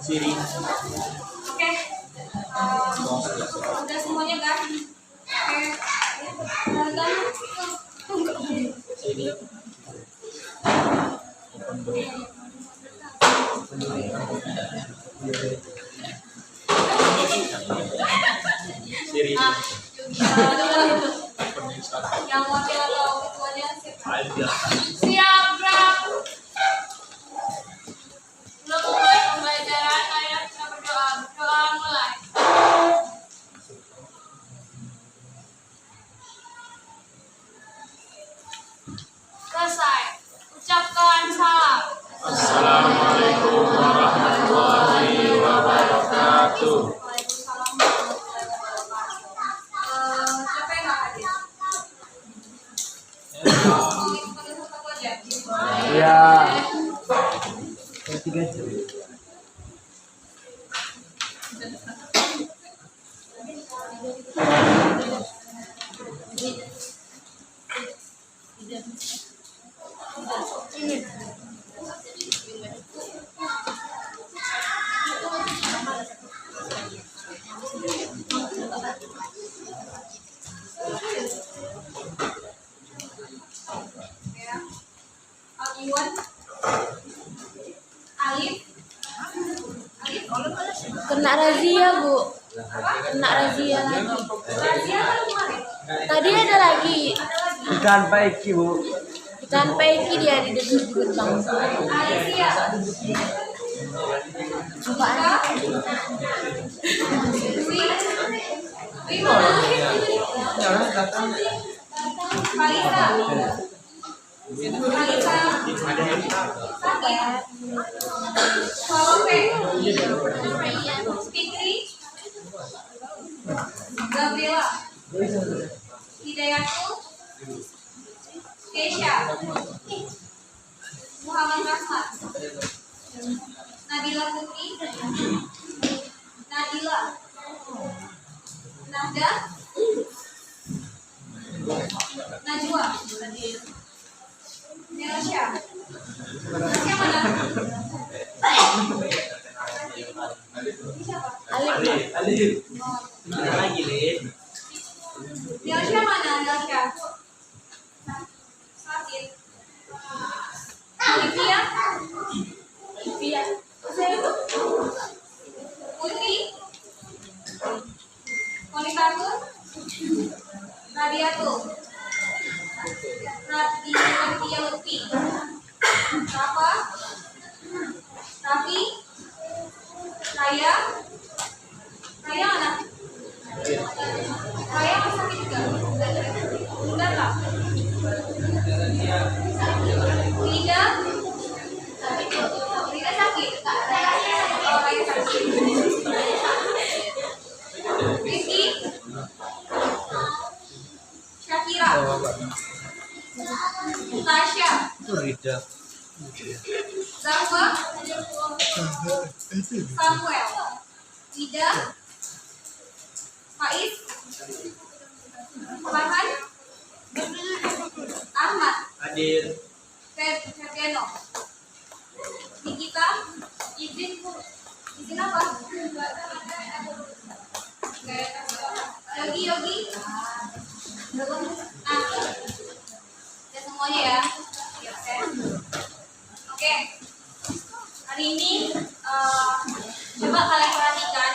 Siri. Oke. Udah semuanya kan? Oke. Dan Siri. Open door. Siri. Yang wakil atau ketuanya siapa? Aida. Siap, Bram. Belum mulai pembelajaran, ayo kita berdoa. Berdoa mulai. Selesai. Ucapkan salam. Assalamualaikum warahmatullahi wabarakatuh. Waalaikumsalam warahmatullahi wabarakatuh. Siapa yang nggak hadir? Mau ikut pada satu aja? Iya. Tiga. Ya. Al-Iwan. Alif. Alif. Kena razia, Bu. Kena razia lagi. Razia kan kemarin? Tadi ada lagi. Ada lagi. Ikan paiki, Bu. Ikan paiki dia di dekat gerbang. Alicia. Coba Kalisa. Kalisa. Sakit. Solope. Fikri. Gabriela. Hidayatul. Keisha. Muhammad Rahmat. Nabila Putri. Nadila. Nahda. Najwa. Nelsha. Nelsha mana? Siapa? Alif. Lagi, Lid. Nelsha mana? Nelsha. Sakit. Olivia. Olivia. Putri. Polikarpus. Radiatul. Radia Lutfi. Rafa. Raffi. Raya. Raya mana? Raya masih sakit juga? Enggak lah. Lida. Lida sakit? Oh, Raya sakit. Rifki. Shakira. Tasya. Rida. Zahwa. Samuel. Ida. Faiz. Farhan. Ahmad. Hadir. Febriano. Nikita. Izin. Izin apa? Yogi. Nah, udah semuanya ya. Oke. Hari ini coba kalian perhatikan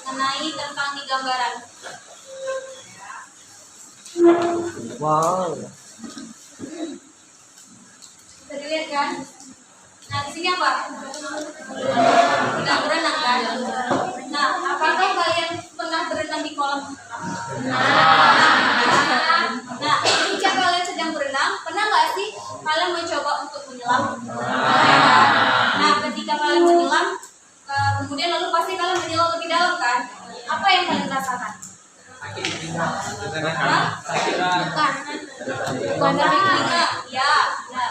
mengenai tentang di gambaran. Wow. Bisa dilihat kan? Nah, di sini apa? Sedang berenang kan? Nah, apakah kalian pernah berenang di kolam? Nah, ketika kalian sedang berenang, pernah nggak sih kalian mencoba untuk menyelam? Nah, ketika kalian menyelam, kemudian lalu pasti kalian menyelam lebih dalam kan? Apa yang kalian rasakan? bukan dari Telinga, ya. Nah,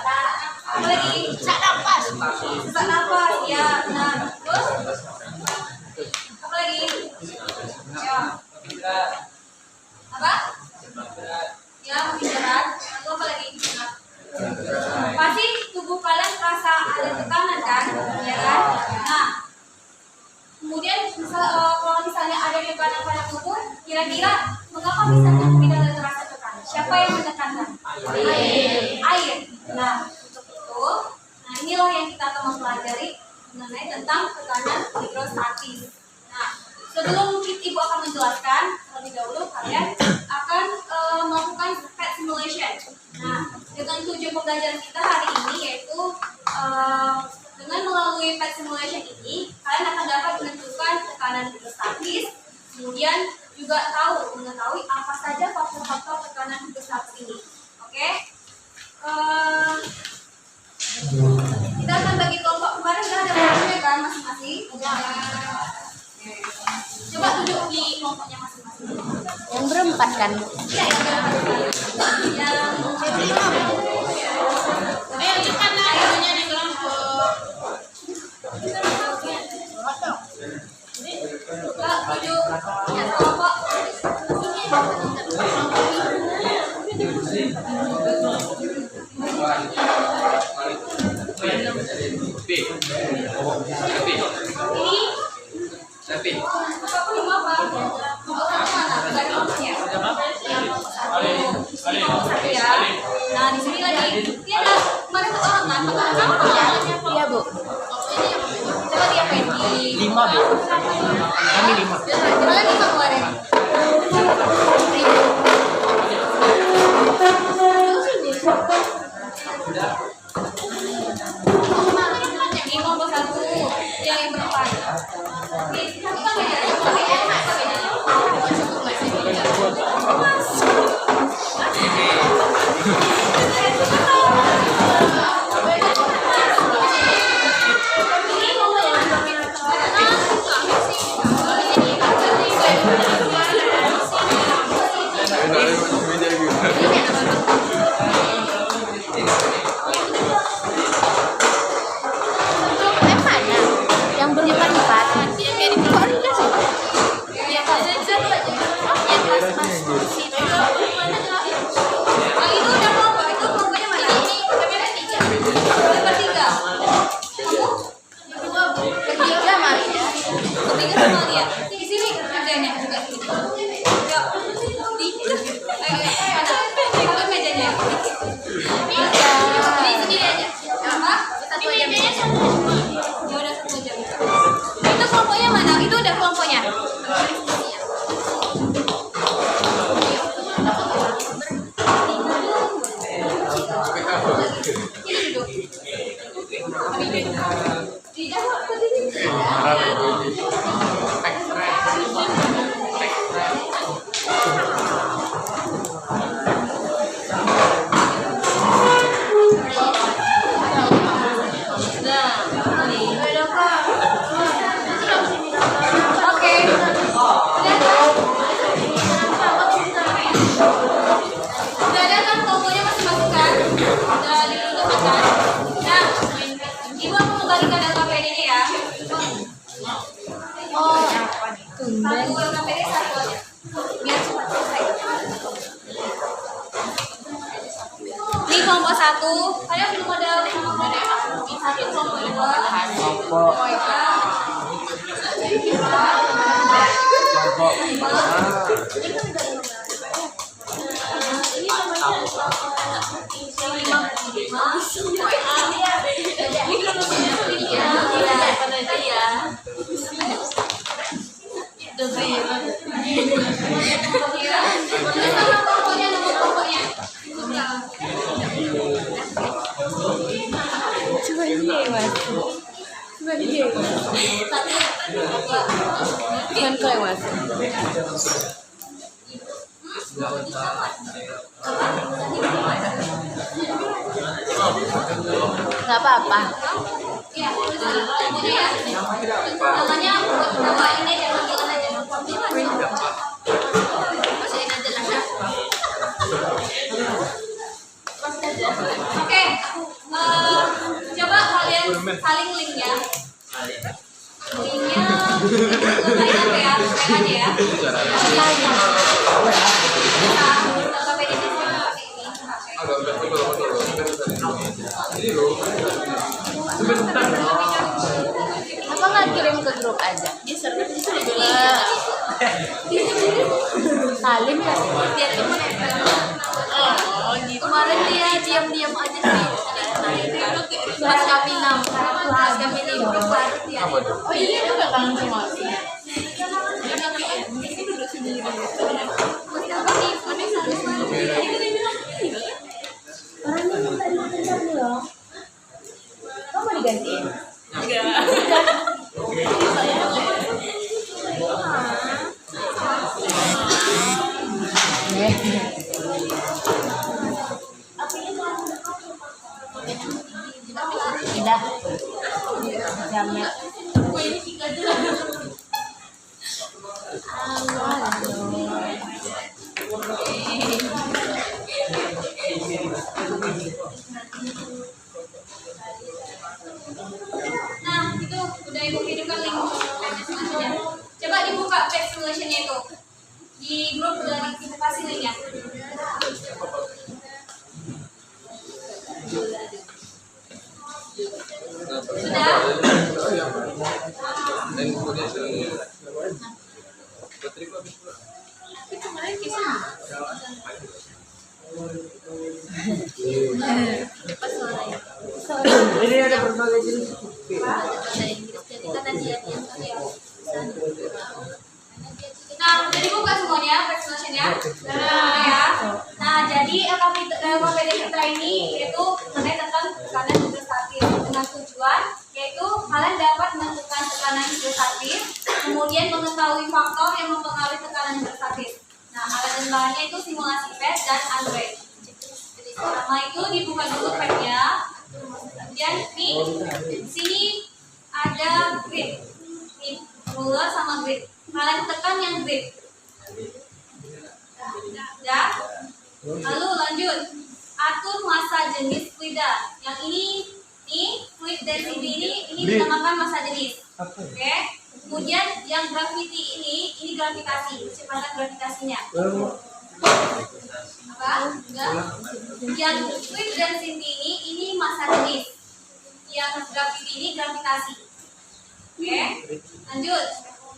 apa lagi? Sesak nafas. Sesak nafas, ya. Nah, terus apa lagi? Ya. Apa? Ya, makin berat. Lalu apa lagi? Pasti tubuh kalian terasa ada tekanan kan? Ya kan? Nah, Kira-kira mengapa bisa tidak ada terasa tekanan? Siapa yang menekankan? Air. Nah, untuk itu, nah inilah yang kita akan mempelajari mengenai tentang tekanan hidrostatis. Nah, sebelum ibu akan menjelaskan, terlebih dahulu kalian akan melakukan PET simulation. Nah, dengan tujuan pembelajaran kita hari ini yaitu dengan melalui PET simulation ini, kalian akan dapat menentukan tekanan hidrostatis, kemudian juga mengetahui apa saja faktor-faktor tekanan hidrostatis ini. Oke? Kita akan bagi kelompok. Kemarin sudah ada kelompoknya kan masing-masing? Coba duduk di kelompoknya masing-masing. Yang berempat kan? Iya, yang Ayo cepat lah ibunya di kelompok. Coba duduk di kelompok. Tapi Bapak belum apa? Oh, mana? Enggak ada kelompoknya. Satu ya. Nah, di sini lagi. Dia ada kemarin tuh orang kan? Apa ya? Iya, Bu. Coba dia main di 5, Bu. Kami 5. kalian 5 kemarin. Ini kelompok 1, yang berempat. Apa bedanya? Apa bedanya? Ini kelompok yang Mana? Yang berempat-empat. Yang kayak di kelompok ini sih. ya Kak, satu aja. Yang kelas mas. Itu udah kelompok, itu kelompoknya mana? Kelompok 3. Kamu? Ketiga, Mas. Ketiga sama dia. Di sini kerjanya juga sini. Yuk. Mana? Itu mejanya. Ini sendiri aja. Apa? Satu aja. Ya udah satu aja. Itu kelompoknya mana? Itu udah kelompoknya. Ini duduk. Dijawab tadi. Oke. Udah ada kan kelompoknya masing-masing kan? Udah ditentukan kan? Nah, ibu aku membagikan data PD ya. Oh, Satu LKPD satu aja. Biar cepat selesai. Ini kelompok 1. Kalian belum ada kelompok 1, kelompok 2. Kelompok. cuma dia, Mas. Cuma dia. Bukan kau yang masuk. Nggak apa-apa. Iya, ini ya. Namanya buat nama ini yang panggilan aja. Masukin aja lah ya. Oke, coba kalian saling link ya. Linknya, kalian ya, aja ya. Apa nggak kirim ke grup aja? Di server itu sudah jelas. Salim ya. Dia tuh menempel. Oh, gitu. Kemarin dia diam-diam aja sih. Pas kami 6, pas kami libur baru dia. Oh iya, itu gak kangen sama aku. Ini duduk sendiri. Orangnya minta diganti loh. Kamu mau digantiin? Udah. Jamnya. Nah, itu udah ibu kirimkan link page simulation-nya. Coba dibuka page simulation-nya itu. Di grup udah kita kasih linknya. Sudah? Dan kemudian Kemarin kisah. Ini ada berbagai jenis kopi. Nah, jadi buka semuanya page simulation-nya. Nah, ya. Nah, jadi KPD kita ini yaitu mengenai tentang tekanan hidrostatik dengan tujuan yaitu kalian dapat menentukan tekanan hidrostatik, kemudian mengetahui faktor yang mempengaruhi tekanan hidrostatik. Nah, alat dan bahannya itu simulasi PET dan Android. Pertama itu dibuka dulu PET-nya. Kemudian nih, di sini ada grid, ruler sama grid. Kalian tekan yang grid. Ya. Lalu lanjut. Atur massa jenis fluida. Yang ini fluid density ini dinamakan massa jenis. Oke. Kemudian yang gravity ini gravitasi, kecepatan gravitasinya. Apa? Enggak. Yang fluid density ini massa jenis. Yang gravity ini gravitasi. Oke. Lanjut.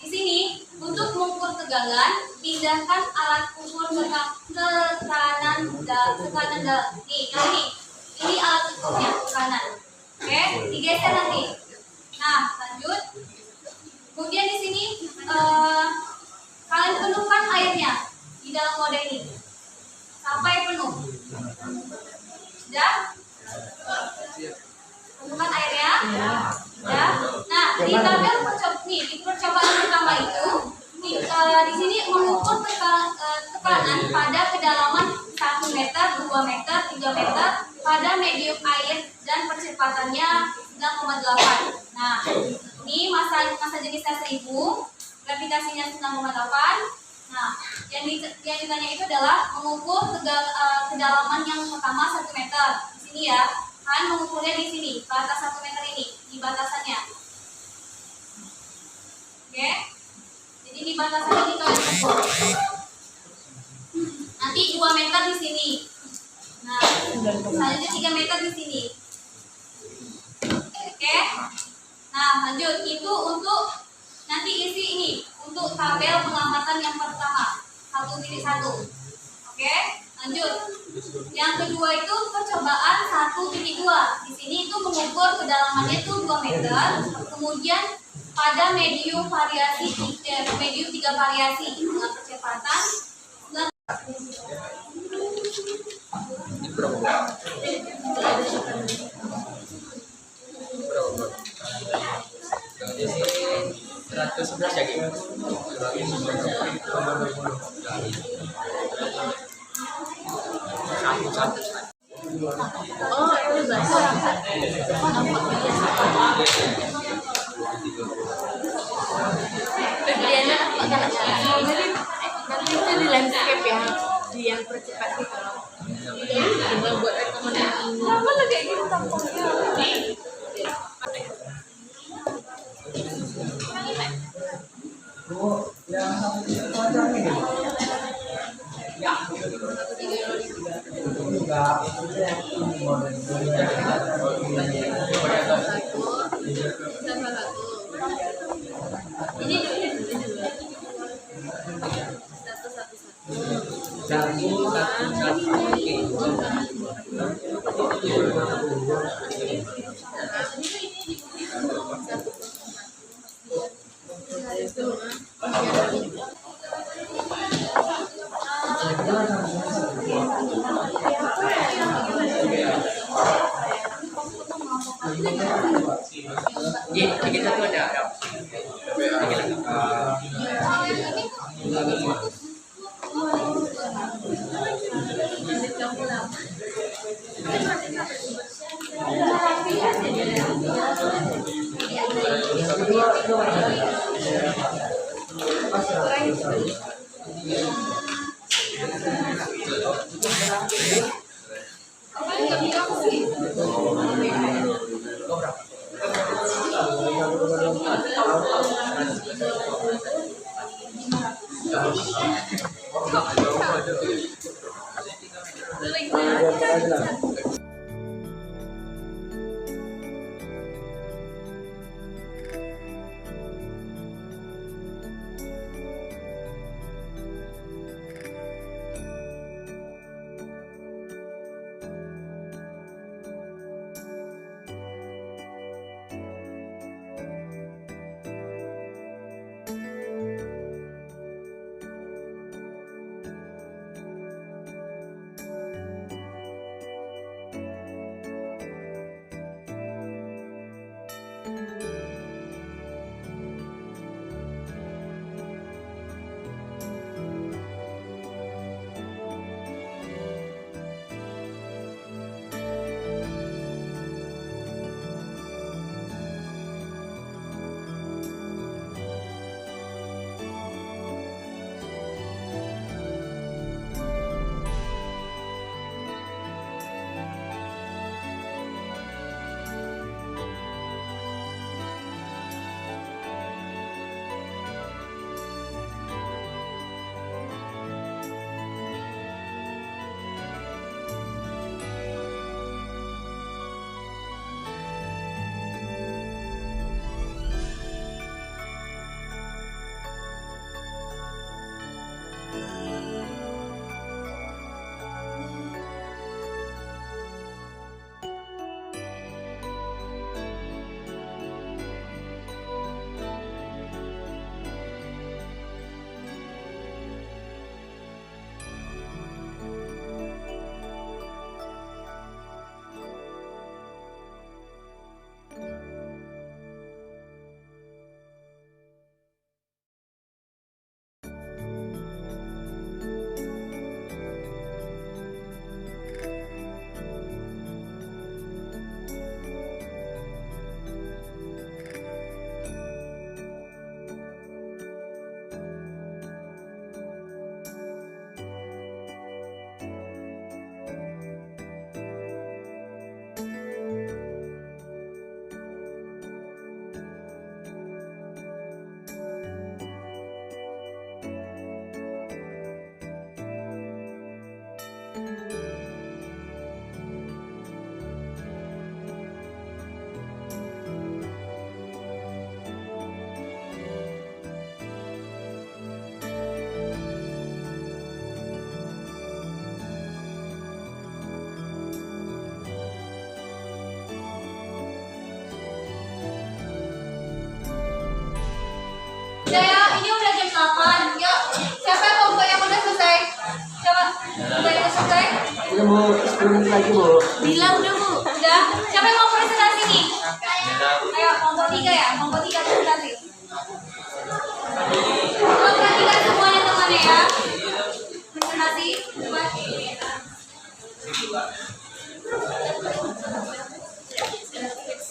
Di sini untuk mengukur tegangan, pindahkan alat ukur ke tekanan dalam. Nih, yang ini alat ukurnya tekanan. Oke, digeser nanti. Nah, lanjut. Kemudian di sini kalian penuhkan airnya di dalam wadah ini sampai penuh. Sudah? Penuhkan airnya. Ya. Nah, di tabel di percobaan pertama itu di sini mengukur tekanan pada kedalaman 1 meter, 2 meter, 3 meter pada medium air dan percepatannya 9,8. Nah, ini massa jenisnya 1000, gravitasinya 9,8. Nah, yang ditanya itu adalah mengukur kedalaman yang pertama 1 meter. Di sini ya, kan mengukurnya di sini, batas 1 meter ini, di batasannya. Oke, jadi di batasan ini kalian ukur. Nanti 2 meter di sini. Nah, selanjutnya 3 meter di sini. Oke. Nah, lanjut. Itu untuk nanti isi ini untuk tabel pengamatan yang pertama 1.1. Oke, lanjut. Yang kedua itu percobaan 1.2. Di sini itu mengukur kedalamannya itu 2 meter. Kemudian pada medium 3 variasi dengan kecepatan 111 ya gitu. Oh, itu bahasa orang. Bagiannya apa kan? Nanti itu di landscape ya, di yang percepat gitu loh. Coba buat rekomendasi. Kenapa lo kayak gitu tampangnya? ini dulu. 111. Lagi satu ada. Udah ya, ini udah jam 8. Yuk, siapa kelompok yang udah selesai? Coba, udah yang selesai? Kita mau 10 menit lagi, Bu. Bilang udah, Bu. Udah. Siapa yang mau presentasi nih? Ayo, kelompok 3 ya? Kelompok 3 presentasi. Tolong perhatikan semuanya temannya ya. Presentasi. Coba.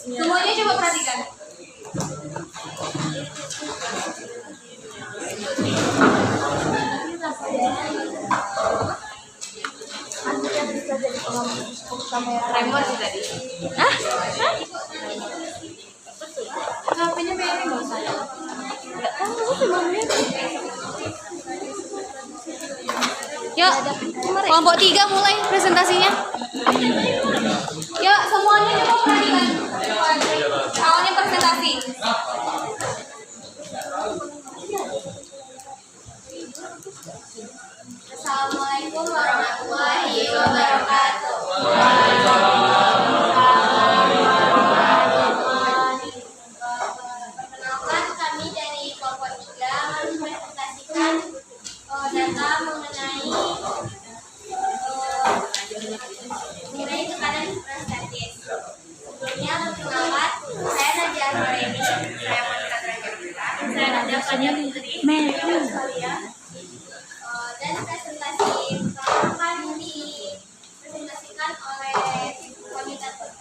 Semuanya coba perhatikan. Remor sih tadi. Hah? HP-nya Mary nggak usah. Nggak tahu sebelumnya. Yuk, kelompok 3 mulai presentasinya. Yuk, semuanya coba perhatikan. Awalnya presentasi. Assalamualaikum Perdana Menteri Australia. Dan presentasi pertama akan dipresentasikan oleh koordinator.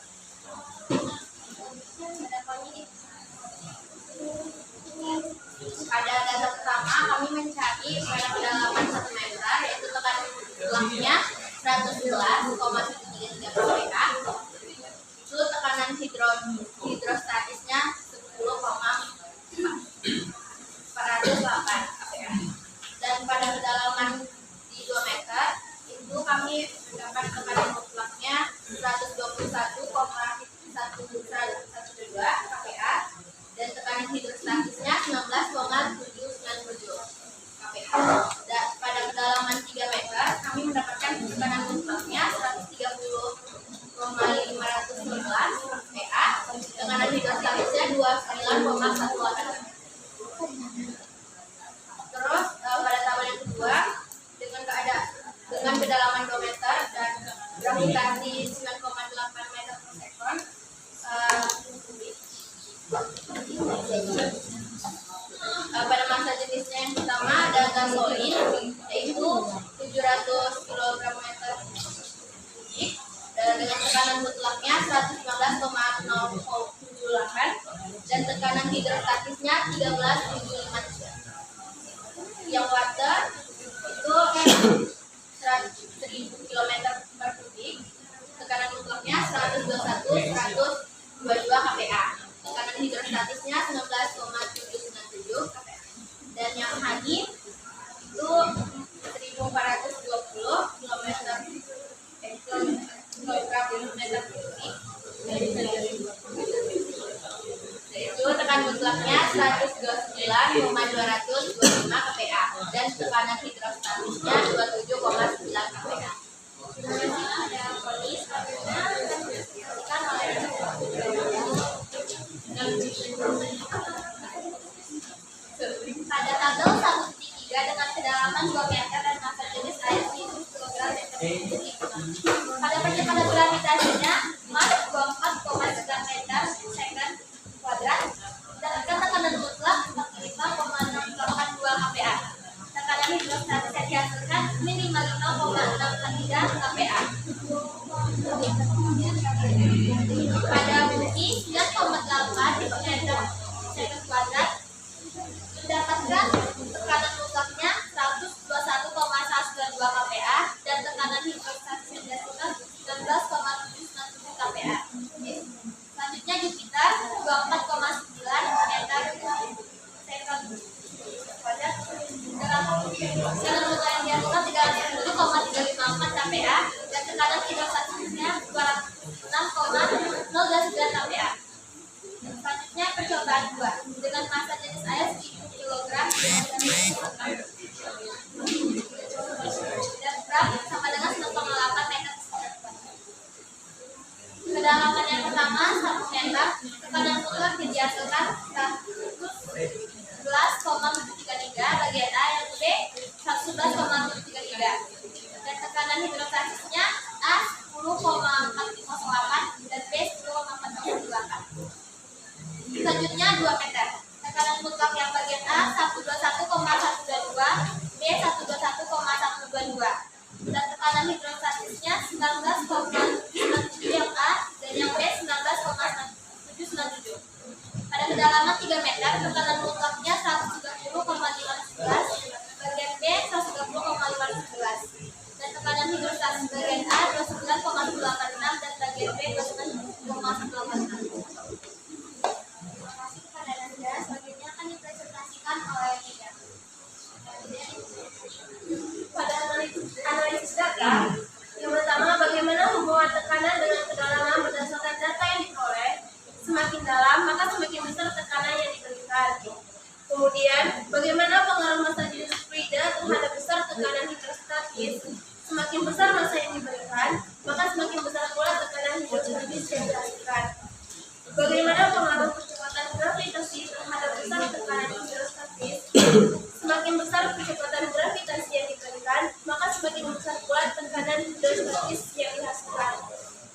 Pada data pertama kami mencari pada kedalaman 1 meter, yaitu tekanan tulangnya 111,733 kPa. Itu tekanan hidrostatisnya 10,408 kPa. Dan pada kedalaman di 2 meter itu kami mendapat tekanan mutlaknya 121,112 kPa dan tekanan hidrostatisnya 19,797 kPa. Dan pada kedalaman 3 meter kami mendapatkan tekanan mutlaknya 130,511 kPa, tekanan hidrostatisnya 29,118. Terus pada tabel yang kedua dengan kedalaman 2 meter dan gravitasi 9,8 meter per sekon, pada massa jenisnya yang pertama ada gasolin, yaitu 700 kg meter kubik dengan tekanan mutlaknya 119,078 dan tekanan hidrostatisnya 13,753. Yang water itu 1000 km per kubik, tekanan mutlaknya 121,122 kPa, tekanan hidrostatisnya 19,797 kPa. Dan yang honey itu 1420 km per kubik, yaitu tekanan mutlaknya 129,225 kPa dan tekanan hidrostatisnya 27,9 kPa. Ada polis dipresentasikan oleh pada tabel 1.3 dengan kedalaman 2 meter dan massa jenis air 1000 kg meter kubik. Pada percepatan gravitasinya Mach 24,9 meter second kuadrat dan tekanan mutlak 45,682 kPa. Tekanan hidrostatis yang dihasilkan minimal 0,643 kPa. Pada bumi 9,8 meter second kuadrat mendapatkan tekanan mutlaknya 121,192 kPa dan tekanan hidrostatis yang dihasilkan 19,797 kPa. Selanjutnya Jupiter 24,9 meter second kuadrat dalam tekanan mutlak yang dihasilkan 310,354 kPa dan tekanan hidrostatisnya 206,029 kPa. Selanjutnya percobaan 2 dengan massa jenis air 1000 kg dan berat sama dengan 9,8 meter. Kedalaman yang pertama 1 meter, tekanan mutlak yang dihasilkan 111,733 bagian A, yang B 111,733 dan tekanan hidrostatisnya A 10,408 dan B 10,428. Selanjutnya 2 meter, tekanan mutlak yang bagian A 121,122, B 121,122 dan tekanan hidrostatisnya 19,97 yang A dan yang B 19,797. Pada kedalaman 3 meter, tekanan mutlaknya 130,511, bagian B 130,511 dan tekanan hidrostatis bagian A 29,186 dan bagian B 29,186. Selanjutnya akan dipresentasikan oleh Ida. Pada analisis data, yang pertama bagaimana hubungan tekanan dengan kedalaman berdasarkan data yang diperoleh. Semakin dalam maka semakin besar tekanan yang diberikan. Kemudian bagaimana pengaruh massa jenis fluida terhadap besar tekanan hidrostatis. Semakin besar massa yang diberikan maka semakin besar pula tekanan hidrostatis yang dihasilkan. Bagaimana pengaruh percepatan gravitasi terhadap besar tekanan hidrostatis? Semakin besar percepatan gravitasi yang diberikan, maka semakin besar pula tekanan hidrostatis yang dihasilkan.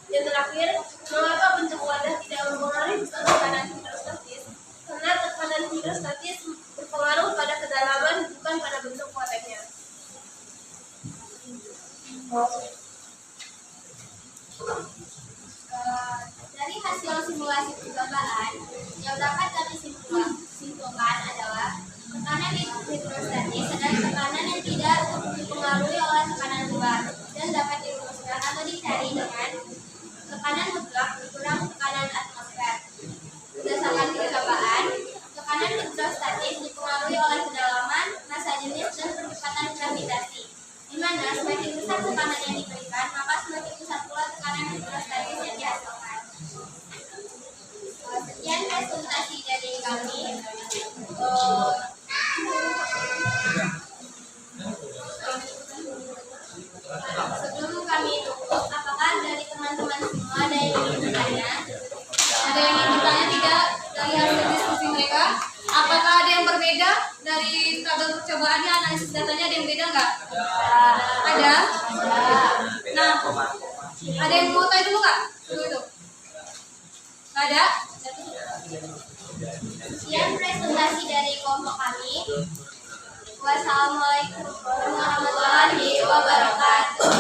Dan terakhir, mengapa bentuk wadah tidak mempengaruhi besar tekanan hidrostatis? Karena tekanan hidrostatis berpengaruh hidrostatis adalah tekanan yang tidak dipengaruhi oleh tekanan luar dan dapat dirumuskan atau dicari dengan tekanan mutlak dikurang tekanan atmosfer. Berdasarkan percobaan, tekanan hidrostatis dipengaruhi oleh kedalaman, massa jenis, dan percepatan gravitasi. Di mana semakin besar tekanan yang diberikan, maka semakin besar pula tekanan hidrostatis yang dihasilkan. Sekian presentasi dari kami. Sebelum kami tutup, apakah dari teman-teman semua ada yang ingin bertanya? Ada yang ingin bertanya tidak dari hasil diskusi mereka? Apakah ada yang berbeda dari tabel percobaannya, analisis datanya ada yang beda nggak? Ada? Nah, ada yang mau tanya dulu nggak? Dulu itu. Nggak ada? Sekian presentasi dari kelompok kami. Wassalamualaikum warahmatullahi wabarakatuh.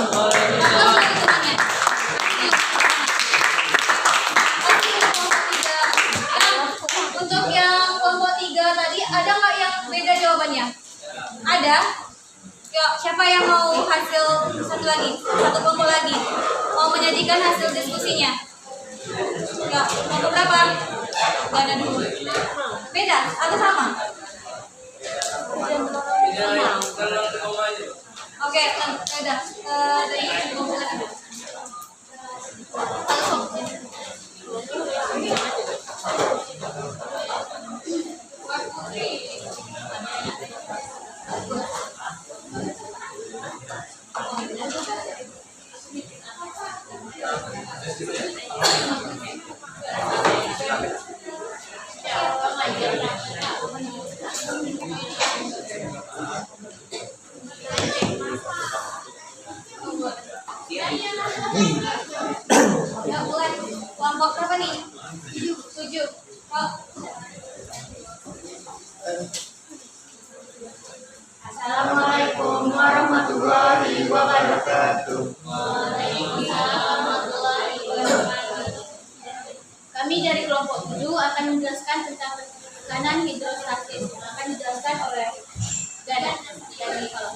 Apa hitungannya? Untuk yang kelompok 3 tadi, ada nggak yang beda jawabannya? Ada? Yuk, siapa yang mau hasil satu lagi? Satu kelompok lagi? Mau menyajikan hasil diskusinya? Ya, kelompok berapa? Gak ada dulu. Beda atau sama? Oke, udah. Dari kelompok lagi. Ya, mulai. Kelompok berapa nih? 7. Oh. Assalamualaikum warahmatullahi wabarakatuh. Waalaikumsalam warahmatullahi wabarakatuh. Kami dari kelompok 7 akan menjelaskan tentang tekanan hidrostatis. Akan dijelaskan oleh Gadat dari kolom.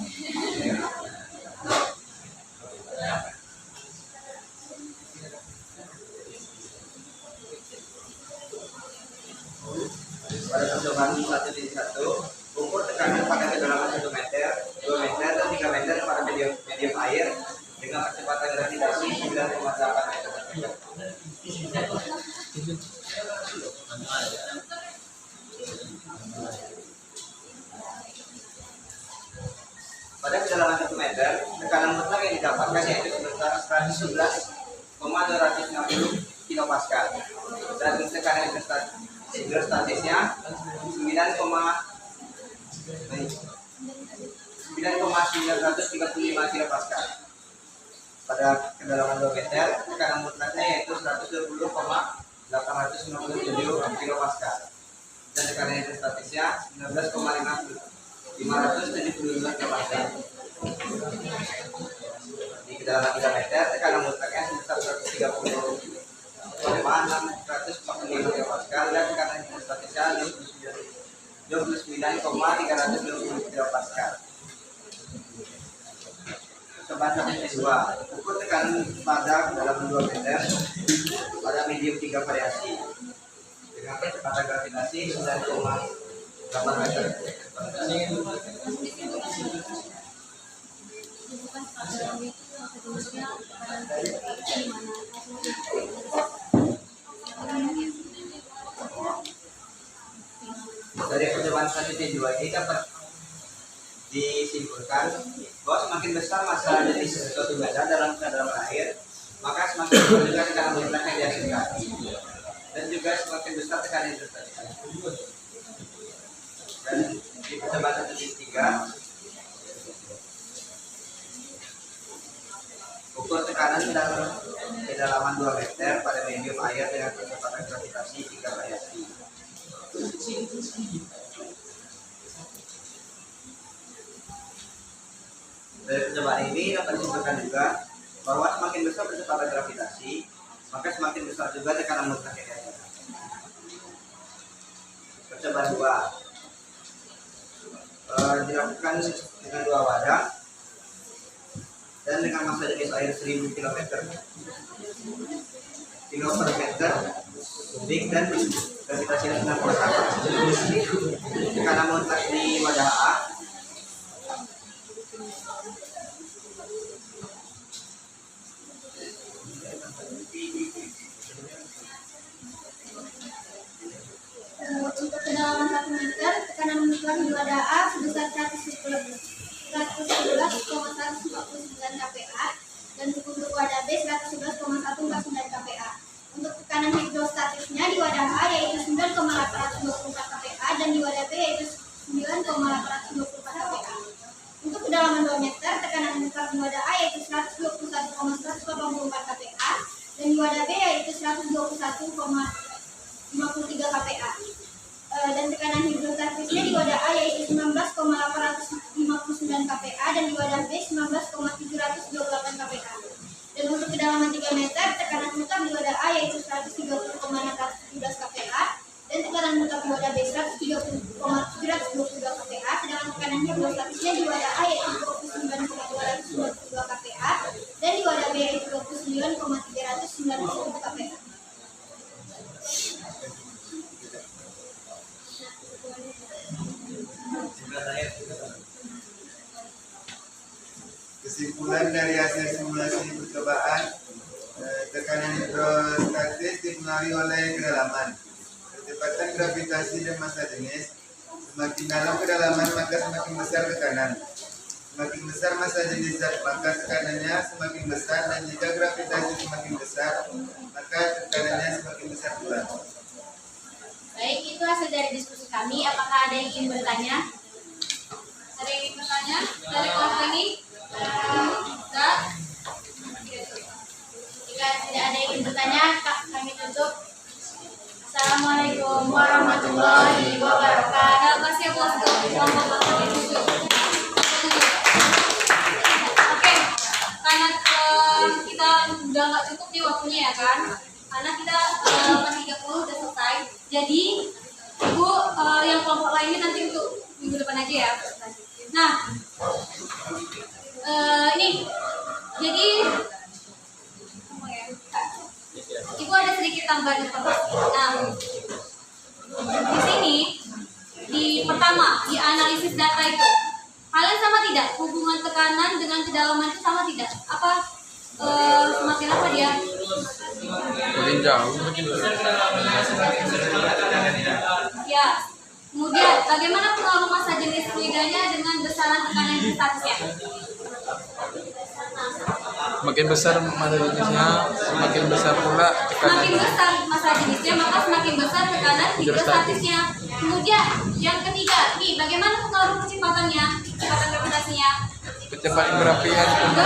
Pada percobaan 1.1, ukur tekanan pada kedalaman 1 meter, 2 meter, dan 3 meter pada medium air dengan kecepatan gravitasi 9,8 meter per second. Pada kedalaman 1 meter, tekanan mutlak yang didapatkan yaitu sebesar 111,260 kilopascal dan tekanan hidrostatisnya 9,935 kilopascal. Pada kedalaman 2 meter, tekanan mutlaknya yaitu 120,897 kilopascal dan tekanan hidrostatisnya 19,575 kilopascal. Di kedalaman 3 meter, tekanan mutlaknya sebesar 145,645 kilopascal dan tekanan hidrostatisnya 29,320 kilopascal. Percobaan 1.2, ukur tekanan pada kedalaman 2 meter pada medium 3 variasi dengan kecepatan gravitasi 9,8 meter. Dari percobaan 1.2 ini dapat disimpulkan bahwa semakin besar massa jenis suatu benda dalam kedalaman air, maka semakin besar juga tekanan mutlak yang dihasilkan, dan juga semakin besar tekanan hidrostatis. Dan di percobaan 1.3, ukur tekanan dalam kedalaman 2 meter pada medium air dengan kecepatan gravitasi 3 variasi. Dari percobaan ini dapat disimpulkan juga bahwa semakin besar kecepatan gravitasi, maka semakin besar juga tekanan mutlak yang dihasilkan. Percobaan 2, dilakukan dengan 2 wadah dan dengan massa jenis air 1000 km per meter kubik dan gravitasinya 6,1. Tekanan mutlak di wadah A untuk kedalaman 1 meter, tekanan mutlak di wadah A sebesar 111,149 kPa dan untuk wadah B 111,149 kPa. Untuk tekanan hidrostatisnya di wadah A yaitu 9,824 kPa dan di wadah B yaitu 9,824 kPa. Untuk kedalaman 2 meter, tekanan mutlak di wadah A yaitu 121,184 kPa dan di wadah B yaitu 121,53 kPa. Dan tekanan hidrostatisnya di wadah A yaitu 19,859 kPa dan di wadah B 19,728 kPa. Dan untuk kedalaman 3 meter, tekanan mutlak di wadah A yaitu 130,617 kPa dan tekanan mutlak di wadah B 130,722 kPa. Sedangkan tekanan hidrostatisnya di wadah A yaitu 29,292 kPa dan di wadah B yaitu 29,391 kPa. Kesimpulan dari hasil simulasi percobaan, tekanan hidrostatis dipengaruhi oleh kedalaman, kecepatan gravitasi dan massa jenis. Semakin dalam kedalaman maka semakin besar tekanan. Semakin besar massa jenis zat maka tekanannya semakin besar, dan jika gravitasi semakin besar maka tekanannya semakin besar pula. Baik, itu hasil dari diskusi kami. Apakah ada yang ingin bertanya? Ada yang ingin bertanya dari kelompok ini? Enggak? Jika tidak ada yang ingin bertanya, kami tutup. Assalamualaikum warahmatullahi wabarakatuh. Terima kasih bos kelompok ini. Oke, karena kita udah nggak cukup nih waktunya ya kan? Karena kita 30 udah selesai. Jadi ibu yang kelompok lainnya nanti untuk minggu depan aja ya. Nah, ini jadi ibu ada sedikit tambahan informasi. Nah, di sini di pertama di analisis data itu kalian sama tidak hubungan tekanan dengan kedalaman itu sama tidak? Apa semakin apa dia? Makin jauh, makin Ya. Kemudian bagaimana pengaruh massa jenis fluidanya dengan besaran tekanan hidrostatisnya? makin besar massa jenisnya, semakin besar pula tekanan. Semakin besar massa jenisnya maka semakin besar tekanan hidrostatisnya. Kemudian yang ketiga, nih bagaimana pengaruh kecepatannya, kecepatan gravitasinya? Kecepatan gravitasinya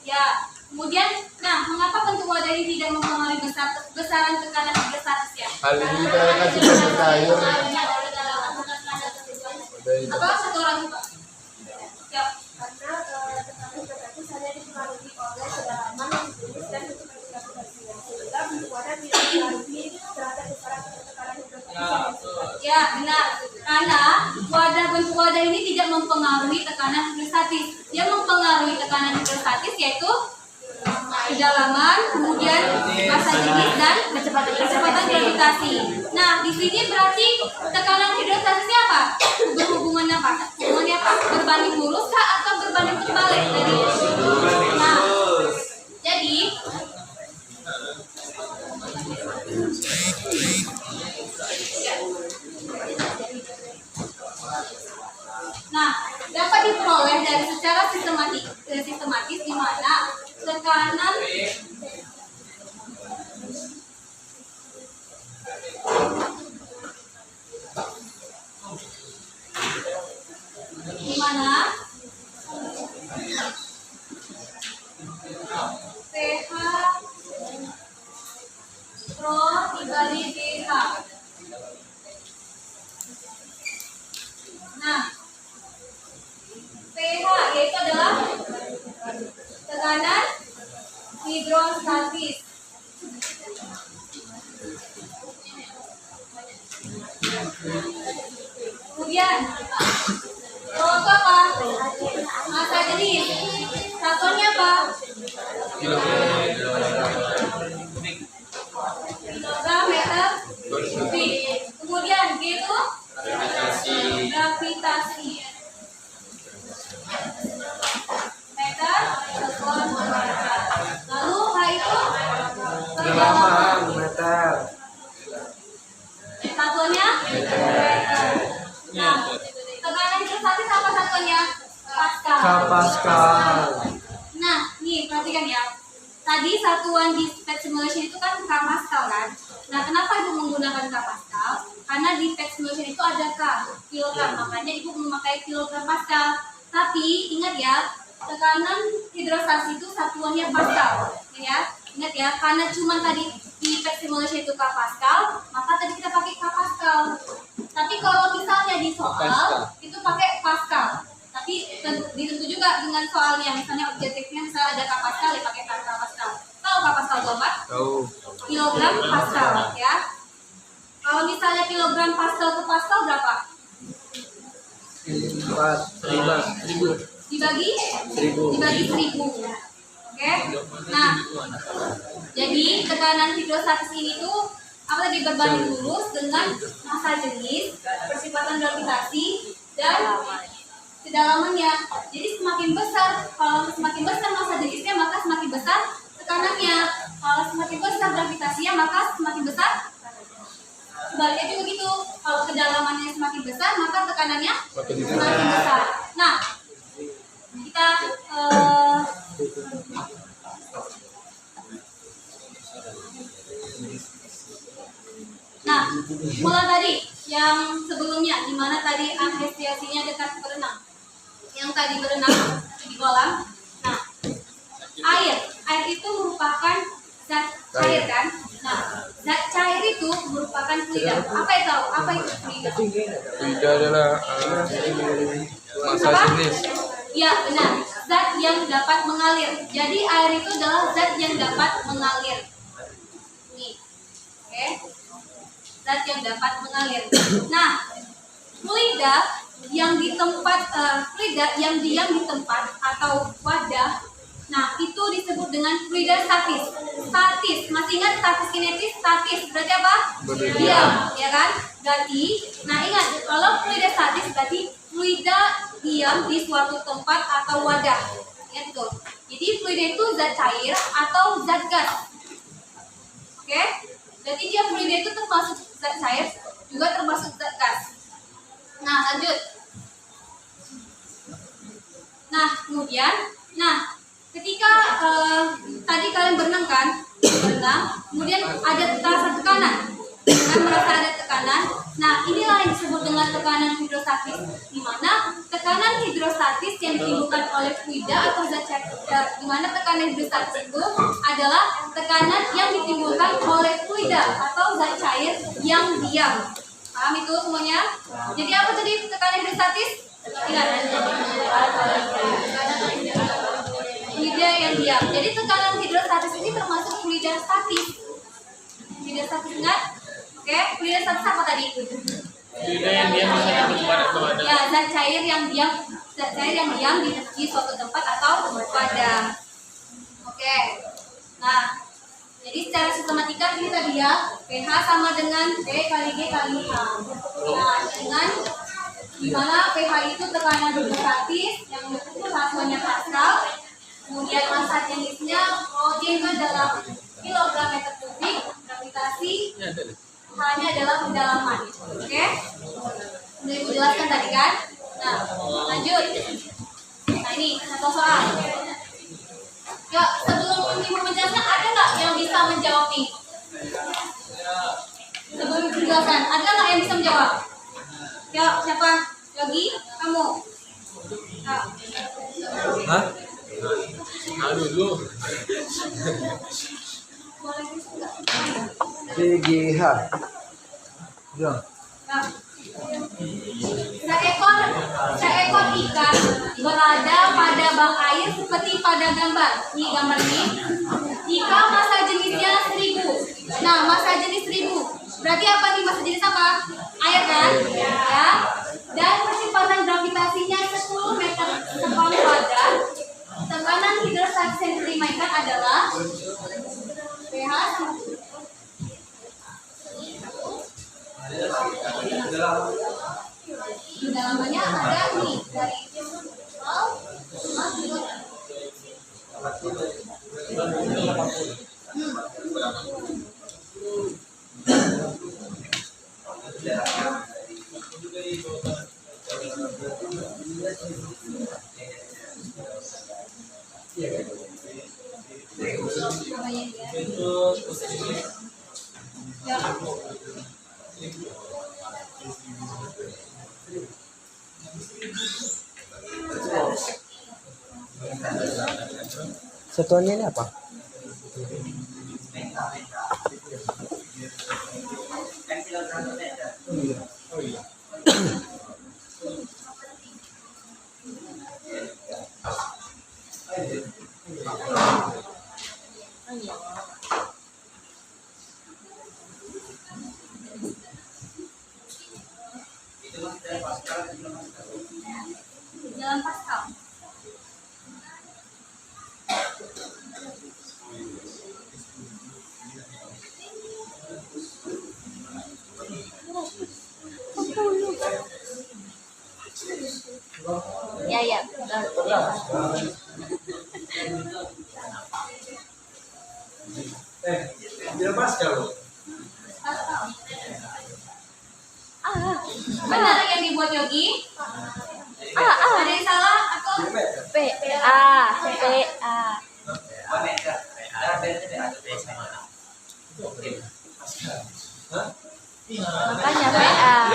Ya, kemudian, nah mengapa bentuk wadah ini tidak mempengaruhi besaran tekanan hidrostatisnya? Hal ini dikarenakan sebagai air. Apa satu orang Pak? Ya. Karena tekanan hidrostatis hanya dipengaruhi oleh kedalaman yang jenis dan kecepatan gravitasinya, sehingga bentuk wadah tidak dipengaruhi terhadap besaran tekanan hidrostatis. Ya, benar. Karena bentuk wadah ini tidak mempengaruhi tekanan hidrostatis. Dia mempengaruhi tekanan hidrostatis yaitu kedalaman, kemudian massa jenis dan kecepatan gravitasi. Nah, di sini berarti tekanan hidrostatisnya apa? Berhubungannya apa? Hubungannya apa? Berbanding lurus kah atau berbanding terbalik tadi? Nah, jadi dapat diperoleh dari secara sistematis di mana tekanan di mana pH Rho dikali pH. Nah, pH yaitu adalah tekanan hidrostatis. Kemudian kalau itu apa? Masa jenis. Satuannya apa? Kilogram meter kubik. Kemudian G itu gravitasi. Meter sekon. Lalu H itu kedalaman. meter. Satuannya meter. Nah, tekanan hidrostatis apa satuannya? Pascal. Pascal. Nah, nih perhatikan ya. Tadi satuan di PET simulation itu kan Pascal kan. Nah, kenapa Ibu menggunakan Pascal? Karena di PET simulation itu ada kilogram, makanya Ibu memakai kilogram Pascal. Tapi ingat ya, tekanan hidrostatis itu satuannya Pascal. Ya, ingat ya, karena cuma tadi di PET simulation itu Pascal, maka tadi kita pakai Pascal. Tapi kalau misalnya di soal itu pakai Pascal. Tapi ditentu juga dengan soalnya, misalnya objektifnya misalnya ada Pascal, ya pakai Pascal. Tahu Pascal itu apa? Tahu. Kilogram Pascal ya. Kalau misalnya kilogram Pascal ke Pascal berapa? 4.000. Dibagi 1000. Oke. Nah, jadi tekanan hidrostatis ini tuh apa tadi berbanding lurus dengan massa jenis, persifatan gravitasi dan kedalamannya. Jadi semakin besar, kalau semakin besar massa jenisnya maka semakin besar tekanannya. Kalau semakin besar gravitasinya maka semakin besar. Sebaliknya juga gitu. Kalau kedalamannya semakin besar maka tekanannya semakin besar. Nah, kita mulai tadi yang sebelumnya, di mana tadi apresiasinya dekat berenang. Yang tadi berenang di kolam. Nah, air itu merupakan zat cair kan? Nah, zat cair itu merupakan fluida. Apa itu? Apa itu fluida? Fluida adalah massa jenis. Ya, benar. Zat yang dapat mengalir. Jadi air itu adalah zat yang dapat mengalir. Nih. Oke. Zat yang dapat mengalir. Nah, fluida yang di tempat fluida yang diam di tempat atau wadah, nah itu disebut dengan fluida statis. Statis, masih ingat statis kinetis? Statis berarti apa? Diam, ya kan? Berarti, nah ingat kalau fluida statis berarti fluida diam di suatu tempat atau wadah. Ingat itu. Jadi fluida itu zat cair atau zat gas. Oke? Jadi dia fluida itu termasuk zat cair, juga termasuk zat gas. Nah, lanjut. Nah, kemudian, ketika tadi kalian berenang kan, kemudian ada rasa tekanan, kalian merasa ada tekanan. Nah, inilah yang disebut dengan tekanan hidrostatis, di mana tekanan hidrostatis yang ditimbulkan oleh fluida atau zat cair, di mana tekanan hidrostatis itu adalah tekanan yang ditimbulkan oleh fluida atau zat cair yang diam. Paham itu semuanya? Jadi apa tadi tekanan hidrostatis? Ingat. Fluida yang diam. Jadi tekanan hidrostatis ini termasuk fluida statis. Fluida statis ingat? Oke, fluida statis apa tadi? Fluida yang diam bisa di tempat atau wadah. Ya, zat cair yang diam di suatu tempat atau wadah. Oke. Nah, jadi secara sistematika ini tadi ya, pH sama dengan P kali G kali H. Nah, dengan dimana pH itu tekanan hidrostatis yang itu satuannya Pascal, kemudian massa jenisnya Rho itu adalah kilogram meter kubik, gravitasi H-nya adalah kedalaman. Oke? Sudah Ibu jelaskan tadi kan? Nah, lanjut. Nah, ini satu soal. Ya, sebelum Ibu menjelaskan, ada nggak yang bisa menjawab nih? Sebelum dijelaskan, ada nggak yang bisa menjawab? Ya, siapa? Yogi? Kamu? Nah. Hah? Aduh dulu. Boleh nggak? PGH. Ya. Nah. Seekor ikan berada pada bak air seperti pada gambar. Ini gambar ini. Jika massa jenisnya 1000. Nah, massa jenis 1000. Berarti apa nih masa jenis apa? Air kan? Ya. Dan percepatan gravitasinya 10 meter sekali kuadrat. Tekanan hidrostatis yang diterima ikan adalah pH sama kedalamannya ada nih dari Satuannya ini apa? dalam Pascal. Ya. Dilepas kalau. Pascal. Benar yang dibuat Yogi? Ada yang salah atau Makanya PA.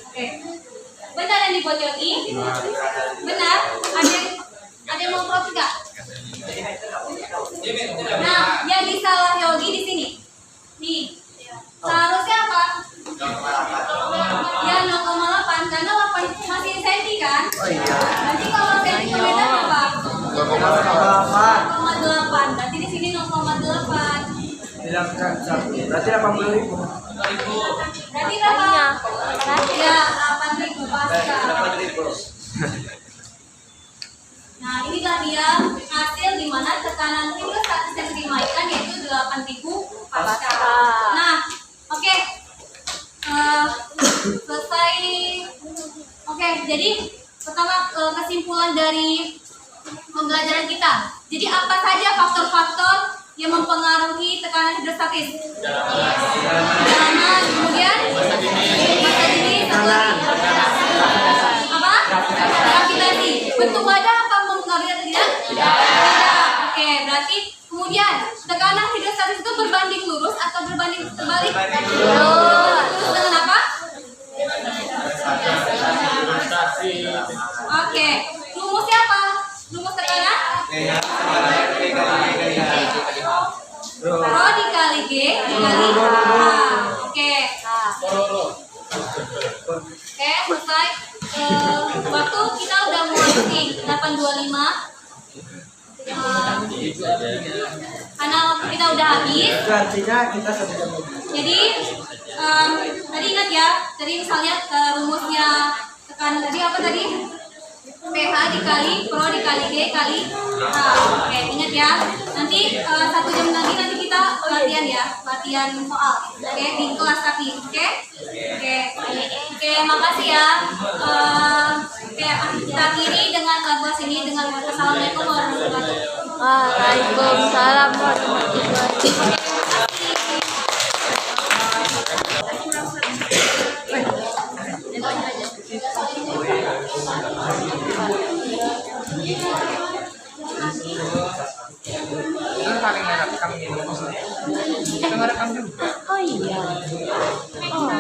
Oke. Benar yang dibuat Yogi? Benar? Ada yang mau protes nggak? Nah, yang disalah Yogi di sini. Nih. Seharusnya apa? Ya 0,8 karena 8 masih senti kan? Oh iya. Nanti kalau sentimeter apa? 0,8. Berarti di sini 0,8. Hilangkan 1. Berarti 80.000. Berarti berapa? Ya 8.000 pascal. 8.000. Nah, inilah dia hasil di mana tekanan hidrostatis yang diterima ikan yaitu 8.000 pascal. Nah, oke. Selesai. Oke, jadi pertama kesimpulan dari pembelajaran kita. Jadi apa saja faktor-faktor yang mempengaruhi tekanan hidrostatis? Kedalaman, kemudian masa dini, satu lagi. Apa? Gravitasi. Bentuk wadah apa mempengaruhi atau tidak? Tidak. Oke, berarti kemudian tekanan hidrostatis itu berbanding lurus atau berbanding terbalik? Lurus dengan apa? Oke, rumusnya apa? Rumus tekanan? Rho dikali G dikali H. Oke. Oke, selesai. Waktu kita udah mau nih 8.25. Karena waktu kita udah habis. Itu artinya kita 1 jam lagi. Jadi tadi ingat ya, tadi misalnya rumusnya tekanan tadi apa tadi? pH dikali Rho dikali G kali H. Oke, ingat ya. Nanti 1 jam lagi nanti kita latihan ya, latihan soal. Oke, di kelas tapi. Oke, makasih ya. Oke, kita akhiri dengan lagu ini dengan Assalamualaikum warahmatullahi wabarakatuh. Waalaikumsalam warahmatullahi wabarakatuh. Itu paling ngerekam ini. Itu ngerekam juga. Oh iya. Oh.